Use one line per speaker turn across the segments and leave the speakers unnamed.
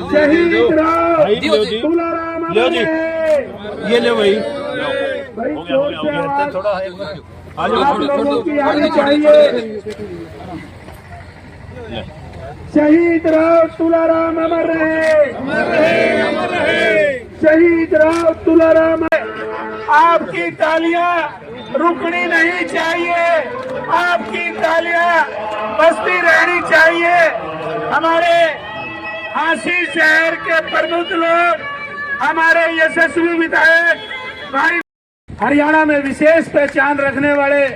शहीद तुलाराम
लो जी, ये ले भाई।
भाई जोर से आवाज आप लोगों की आनी चाहिए। शहीद राव तुलाराम अमर रहे, शहीद राव तुलाराम। आपकी तालियां रुकनी नहीं चाहिए, आपकी तालियां बजती रहनी चाहिए। हमारे झांसी शहर के प्रबुद्ध लोग, हमारे यशस्वी विधायक भाई, हरियाणा में विशेष पहचान रखने वाले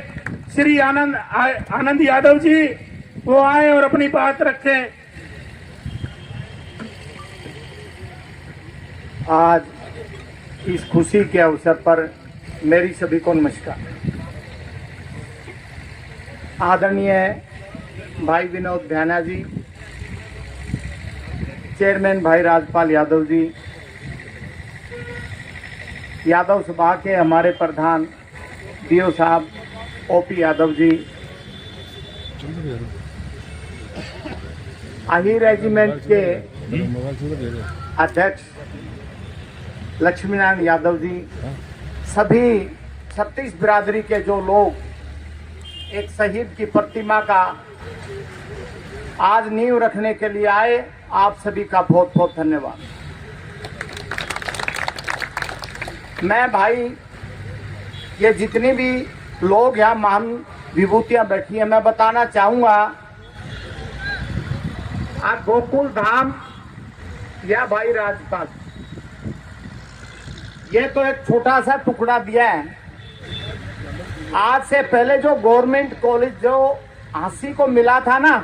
श्री आनंद यादव जी, वो आए और अपनी बात रखें। आज इस खुशी के अवसर पर मेरी सभी को नमस्कार। आदरणीय भाई विनोद भैना जी, चेयरमैन भाई राजपाल यादव जी, यादव सभा के हमारे प्रधान डीओ साहब ओपी यादव जी, आही रेजिमेंट के अध्यक्ष लक्ष्मीनारायण यादव जी, सभी छत्तीस बिरादरी के जो लोग एक शहीद की प्रतिमा का आज नींव रखने के लिए आए, आप सभी का बहुत बहुत धन्यवाद। मैं भाई, ये जितनी भी लोग यहाँ महान विभूतियां बैठी हैं, मैं बताना चाहूंगा, आप गोकुल धाम या भाई राजपाल, ये तो एक छोटा सा टुकड़ा दिया है। आज से पहले जो गवर्नमेंट कॉलेज जो झांसी को मिला था ना,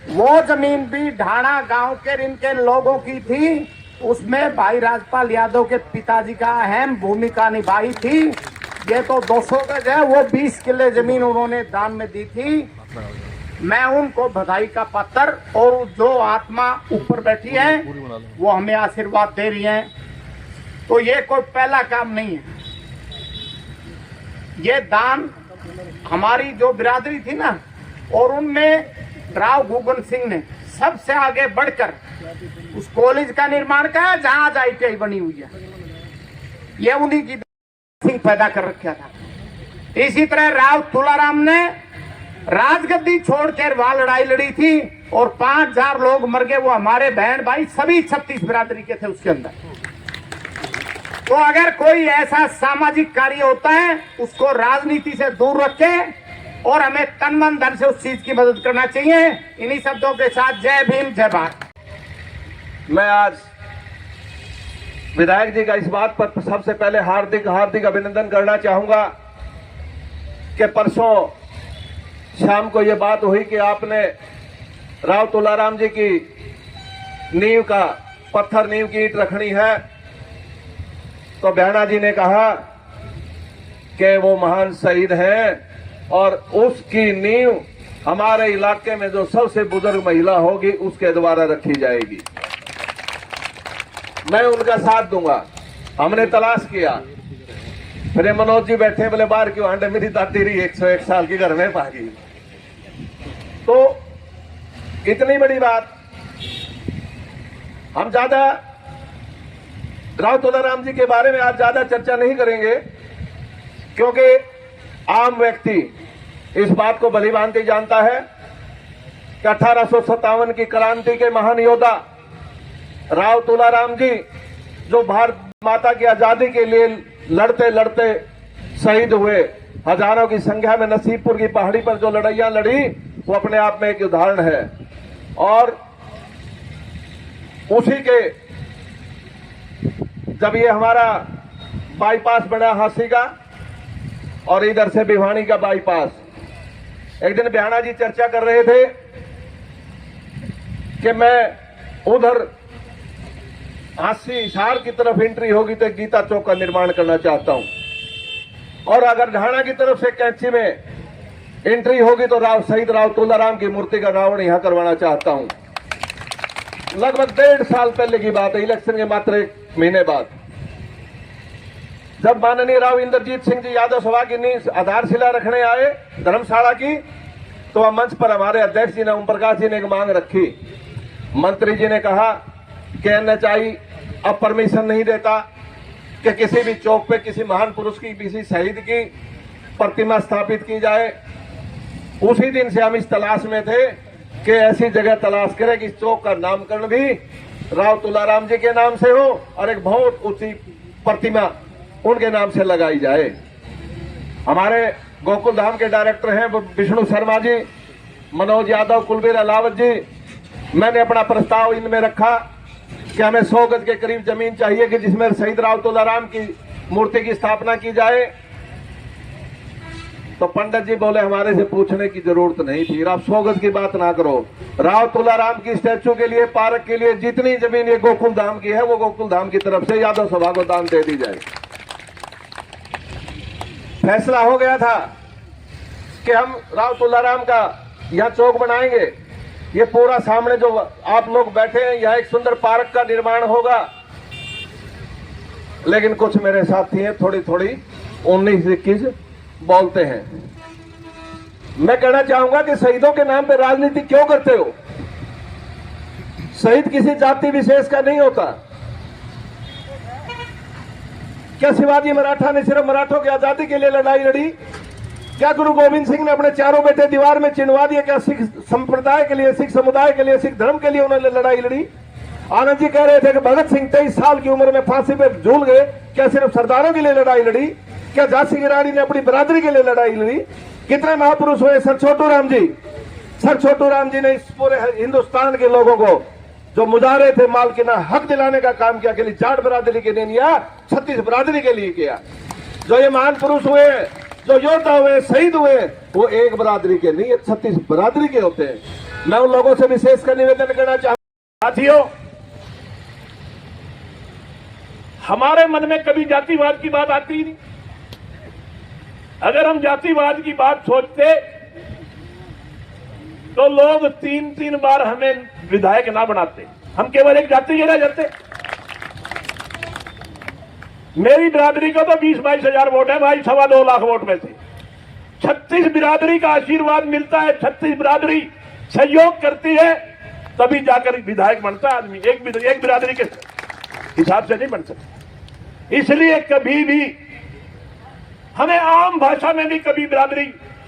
वो जमीन भी ढाणा गांव के इनके लोगों की थी। उसमें भाई राजपाल यादव के पिताजी का अहम भूमिका निभाई थी। ये तो 200 गज है, वो 20 किले जमीन उन्होंने दान में दी थी। मैं उनको बधाई का पत्र, और जो आत्मा ऊपर बैठी है वो हमें आशीर्वाद दे रही है। तो ये कोई पहला काम नहीं है, ये दान हमारी जो बिरादरी थी ना, और उनमें राव गुगन सिंह ने सबसे आगे बढ़कर उस कॉलेज का निर्माण किया जहां आज ITI बनी हुई है। ये उन्हीं की सिंह पैदा कर रखा था। इसी तरह राव तुलाराम ने राजगद्दी छोड़कर वहां लड़ाई लड़ी थी और 5000 लोग मर गए। वो हमारे बहन भाई सभी 36 बिरादरी के थे उसके अंदर। तो अगर कोई ऐसा सामाजिक कार्य होता है, उसको राजनीति से दूर रखे और हमें तन मन धन से उस चीज की मदद करना चाहिए। इन्हीं शब्दों के साथ जय भीम, जय भारत।
मैं आज विधायक जी का इस बात पर सबसे पहले हार्दिक हार्दिक अभिनंदन करना चाहूंगा कि परसों शाम को ये बात हुई कि आपने राव तुलाराम जी की नींव का पत्थर, नींव की ईंट रखनी है। तो बहना जी ने कहा कि वो महान शहीद हैं और उसकी नींव हमारे इलाके में जो सबसे बुजुर्ग महिला होगी उसके द्वारा रखी जाएगी। मैं उनका साथ दूंगा। हमने तलाश किया, फिर मनोज जी बैठे, बोले बाहर क्यों आंडे, मेरी दादी रही 101 साल की, घर में भागी। तो इतनी बड़ी बात, हम ज्यादा राव तुलाराम जी के बारे में आज ज्यादा चर्चा नहीं करेंगे, क्योंकि आम व्यक्ति इस बात को भली भांति जानता है कि 1857 की क्रांति के महान योद्धा राव तुलाराम जी, जो भारत माता की आजादी के लिए लड़ते लड़ते शहीद हुए, हजारों की संख्या में नसीबपुर की पहाड़ी पर जो लड़ाइयां लड़ी, वो अपने आप में एक उदाहरण है। और उसी के जब ये हमारा बाईपास बना झांसी का और इधर से भिवानी का बाईपास, एक दिन बहना जी चर्चा कर रहे थे कि मैं उधर झांसी हिसार की तरफ एंट्री होगी तो गीता चौक का निर्माण करना चाहता हूं, और अगर ढाणा की तरफ से कैंची में एंट्री होगी तो शहीद राव तुलाराम की मूर्ति का रावण यहां करवाना चाहता हूं। लगभग 1.5 साल पहले की बात है, इलेक्शन के मात्र 1 महीने बाद, जब माननीय राव इंद्रजीत सिंह जी यादव सभा की नींव आधारशिला रखने आए धर्मशाला की, तो वह मंच पर हमारे अध्यक्ष जी ने, ओम प्रकाश जी ने एक मांग रखी मंत्री जी ने कहा कि एनएचआई अब परमिशन नहीं देता कि किसी भी चौक पे किसी महान पुरुष की, किसी शहीद की प्रतिमा स्थापित की जाए। उसी दिन से हम इस तलाश में थे कि ऐसी जगह तलाश करें कि इस चौक का नामकरण भी राव तुलाराम जी के नाम से हो और एक बहुत ऊंची प्रतिमा उनके नाम से लगाई जाए। हमारे गोकुल धाम के डायरेक्टर हैं विष्णु शर्मा जी, मनोज यादव, कुलबीर अलावत जी। मैंने अपना प्रस्ताव इनमें रखा कि हमें 100 गज के करीब जमीन चाहिए कि जिसमें शहीद राव तुलाराम की मूर्ति की स्थापना की जाए। तो पंडित जी बोले हमारे से पूछने की जरूरत नहीं थी, आप 100 गज की बात ना करो। राव तुलाराम की स्टैचू के लिए, पार्क के लिए जितनी जमीन ये गोकुल धाम की है वो गोकुल धाम की तरफ से यादव सभा को दान दे दी जाए। फैसला हो गया था कि हम राव तुलाराम का यहाँ चौक बनाएंगे। ये पूरा सामने जो आप लोग बैठे हैं, यह एक सुंदर पार्क का निर्माण होगा। लेकिन कुछ मेरे साथी हैं थोड़ी थोड़ी 19-21 बोलते हैं। मैं कहना चाहूंगा कि शहीदों के नाम पे राजनीति क्यों करते हो? शहीद किसी जाति विशेष का नहीं होता। क्या शिवाजी मराठा ने सिर्फ मराठों की आजादी के लिए लड़ाई लड़ी? क्या गुरु गोविंद सिंह ने अपने चारों बेटे दीवार में चिनवा दिए? क्या सिख संप्रदाय के लिए, सिख समुदाय के लिए, सिख धर्म के लिए उन्होंने लड़ाई लड़ी? आनंद जी कह रहे थे कि भगत सिंह 23 साल की उम्र में फांसी पे झूल गए। क्या सिर्फ सरदारों के लिए लड़ाई लड़ी? क्या झांसी की रानी ने अपनी बरादरी के लिए लड़ाई लड़ी? कितने महापुरुष हुए? सर छोटू राम जी ने इस पूरे हिंदुस्तान के लोगों को जो मुजाहरे थे मालकिना हक दिलाने का काम किया। के लिए जाट बरादरी के लिए या 36 बरादरी के लिए किया। जो ये महान पुरुष हुए, जो योद्धा हुए, शहीद हुए, वो एक बरादरी के नहीं, 36 बरादरी के होते हैं। मैं उन लोगों से विशेष कर निवेदन करना चाहता।
साथियों, हमारे मन में कभी जातिवाद की बात आती ही नहीं। अगर हम जातिवाद की बात सोचते तो लोग 3-3 बार हमें विधायक ना बनाते। हम केवल एक जाति के रह जाते। मेरी बिरादरी को तो 20-22 हजार वोट है भाई, 2.25 लाख वोट में से 36 बिरादरी का आशीर्वाद मिलता है। 36 बिरादरी सहयोग करती है तभी जाकर विधायक बनता है आदमी। एक बिरादरी के हिसाब से नहीं बन सकता। इसलिए कभी भी हमें आम भाषा में भी कभी बिरादरी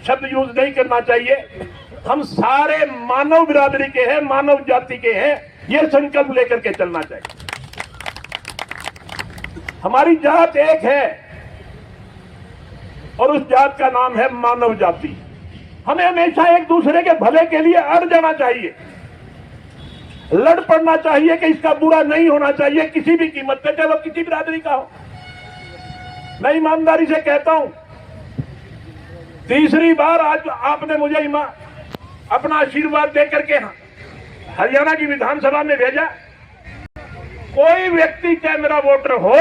शब्द यूज नहीं करना चाहिए। हम सारे मानव बिरादरी के हैं, मानव जाति के हैं, यह संकल्प लेकर के चलना चाहिए। हमारी जात एक है और उस जात का नाम है मानव जाति। हमें हमेशा एक दूसरे के भले के लिए अड़ जाना चाहिए, लड़ पड़ना चाहिए कि इसका बुरा नहीं होना चाहिए किसी भी कीमत पे, चलो किसी बिरादरी का हो। मैं ईमानदारी से कहता हूं, तीसरी बार आज आपने मुझे अपना आशीर्वाद देकर के हरियाणा की विधानसभा में भेजा। कोई व्यक्ति चाहे मेरा वोटर हो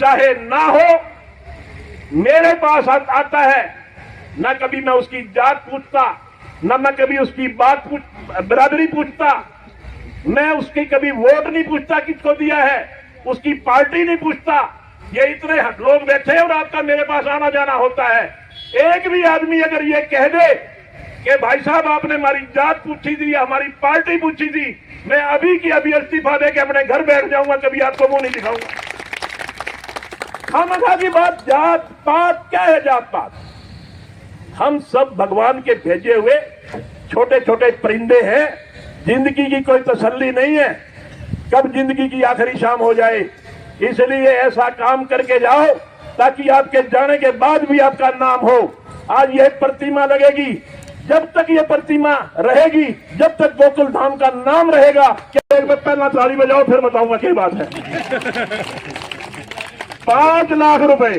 चाहे ना हो, मेरे पास आता है, ना कभी मैं उसकी जात पूछता, ना मैं कभी उसकी बिरादरी पूछता, मैं उसकी कभी वोट नहीं पूछता किसको दिया है, उसकी पार्टी नहीं पूछता। ये इतने लोग बैठे हैं और आपका मेरे पास आना जाना होता है। एक भी आदमी अगर ये कह दे कि भाई साहब आपने हमारी जात पूछी थी या हमारी पार्टी पूछी थी, मैं अभी की अभी इस्तीफा दे के अपने घर बैठ जाऊंगा, कभी आपको मुंह नहीं दिखाऊंगा। खामखा की बात, जात पात क्या है? जात पात हम सब भगवान के भेजे हुए छोटे छोटे परिंदे हैं। जिंदगी की कोई तसल्ली नहीं है कब जिंदगी की आखिरी शाम हो जाए। इसलिए ऐसा काम करके जाओ ताकि आपके जाने के बाद भी आपका नाम हो। आज यह प्रतिमा लगेगी, जब तक ये प्रतिमा रहेगी, जब तक गोकुल धाम का नाम रहेगा। क्या एक बार पहला ताली बजाओ फिर बताऊंगा क्या बात है। 5 लाख रुपए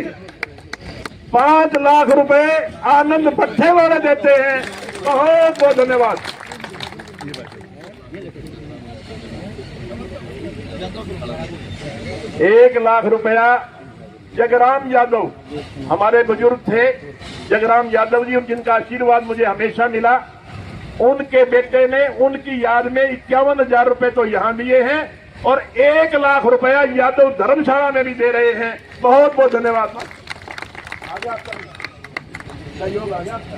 5 लाख रुपए आनंद पट्टे वाले देते हैं। बहुत बहुत धन्यवाद। 1 लाख रुपया जगराम यादव, हमारे बुजुर्ग थे जगराम यादव जी, जिनका आशीर्वाद मुझे हमेशा मिला। उनके बेटे ने उनकी याद में 51,000 रुपए तो यहां दिए हैं और 1 लाख रुपया यादव धर्मशाला में भी दे रहे हैं। बहुत बहुत धन्यवाद। आगे आपका सहयोग आगे आपका।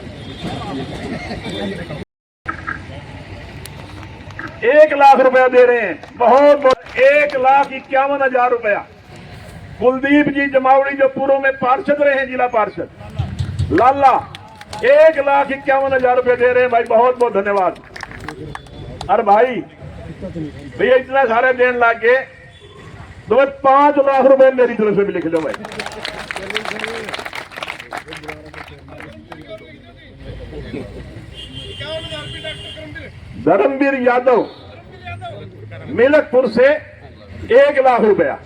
1 लाख रुपया दे रहे हैं, बहुत बहुत 1,51,000 रुपया। कुलदीप जी जमावड़ी जो पूर्व में पार्षद रहे हैं, जिला पार्षद लाला, 1,51,000 रुपये दे रहे हैं भाई, बहुत बहुत धन्यवाद। अरे भाई भैया इतना सारे देन ला के तो भाई 5 लाख रुपए मेरी तरफ से भी लिख दो भाई। धर्मवीर यादव मिलकपुर से 1 लाख रुपया।